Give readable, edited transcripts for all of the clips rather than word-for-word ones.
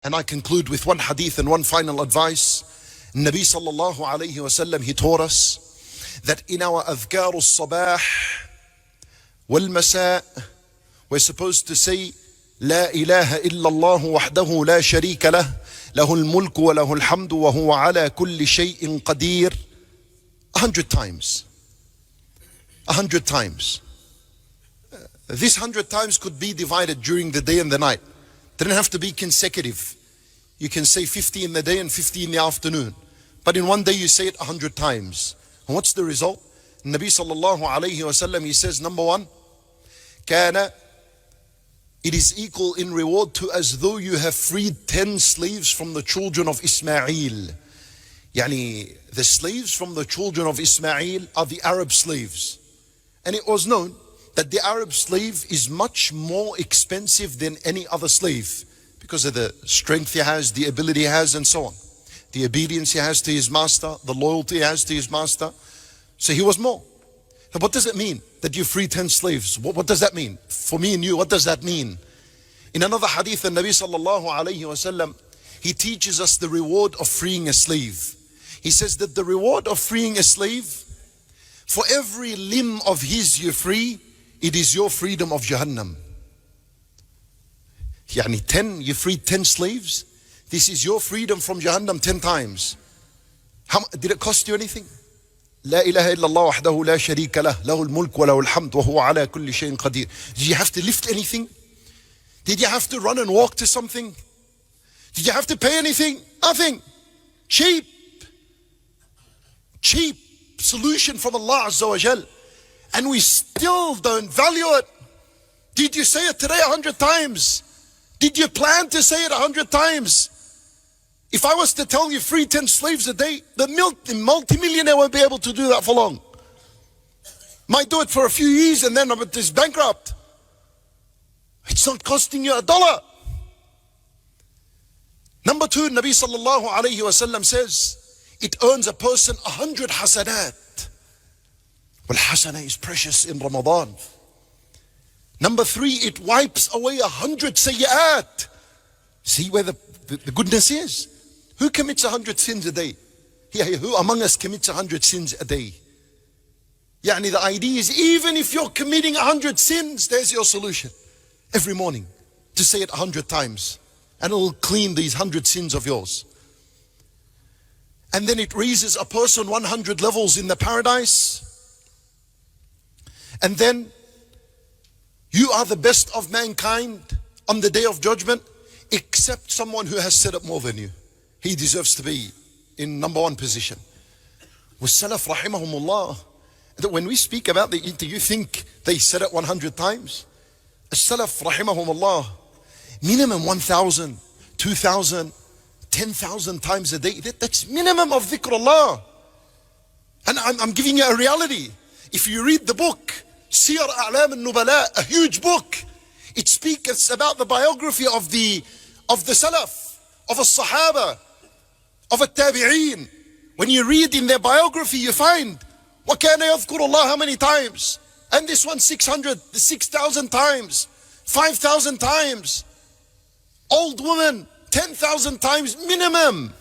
And I conclude with one hadith and one final advice. Nabi sallallahu alayhi wasallam, he taught us that in our adhkar al-sabah wal-masa, we're supposed to say, La ilaha illallah wahdahu la sharika lah, lahul mulku wa lahul hamdu wa huwa ala kulli shay'in qadir, 100 times. 100 times. This 100 times could be divided during the day and the night. It doesn't have to be consecutive. You can say 50 in the day and 50 in the afternoon. But in one day you say it 100 times. And what's the result? Nabi sallallahu alayhi wasallam, he says, number one, kana, it is equal in reward to as though you have freed 10 slaves from the children of Ismail. Yani, the slaves from the children of Ismail are the Arab slaves. And it was known that the Arab slave is much more expensive than any other slave because of the strength he has, the ability he has, and so on. The obedience he has to his master, the loyalty he has to his master. So he was more. So what does it mean that you free 10 slaves? What does that mean? For me and you, what does that mean? In another hadith, the Nabi sallallahu alayhi wasallam, he teaches us the reward of freeing a slave. He says that the reward of freeing a slave, for every limb of his you free, it is your freedom of Jahannam. Yani 10, you freed 10 slaves. This is your freedom from Jahannam 10 times. Did it cost you anything? La ilaha illallah wahdahu la sharika lah, lahul mulk wa lahul hamd wa huwa ala kulli shay'in qadir. Did you have to lift anything? Did you have to run and walk to something? Did you have to pay anything? Nothing. Cheap solution from Allah Azza wa Jal. And we still don't value it. Did you say it today 100 times? Did you plan to say it 100 times? If I was to tell you free 10 slaves a day, the multi-millionaire won't be able to do that for long. Might do it for a few years and then it's bankrupt. It's not costing you $1. Number two, Nabi sallallahu alayhi wasallam says, it earns a person 100 hasanat. Well, hasana is precious in Ramadan. Number three, it wipes away 100 sayyat. See where the goodness is? Who commits 100 sins a day? Who among us commits 100 sins a day? Yani the idea is, even if you're committing 100 sins, there's your solution. Every morning, to say it 100 times. And it'll clean these 100 sins of yours. And then it raises a person 100 levels in the paradise. And then you are the best of mankind on the day of judgment, except someone who has said it more than you. He deserves to be in number one position. With Salaf rahimahumullah, that when we speak about the, do you think they said it 100 times? Salaf rahimahumullah, minimum 1,000, 2,000, 10,000 times a day. That's minimum of dhikrullah. And I'm giving you a reality. If you read the book, Siyar A'lam al-Nubala, a huge book, it speaks about the biography of the Salaf, of a Sahaba, of a Tabi'een. When you read in their biography, you find, وَكَانَ يَذْكُرُ اللَّهَ how many times? And this one 6,000 times, 5,000 times. Old woman, 10,000 times minimum.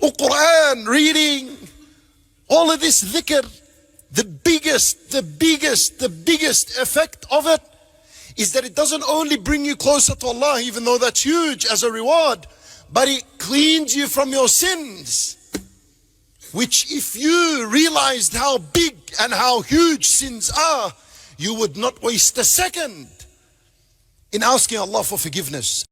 Quran, reading, all of this dhikr. The biggest effect of it is that it doesn't only bring you closer to Allah, even though that's huge as a reward, but it cleans you from your sins. Which if you realized how big and how huge sins are, you would not waste a second in asking Allah for forgiveness.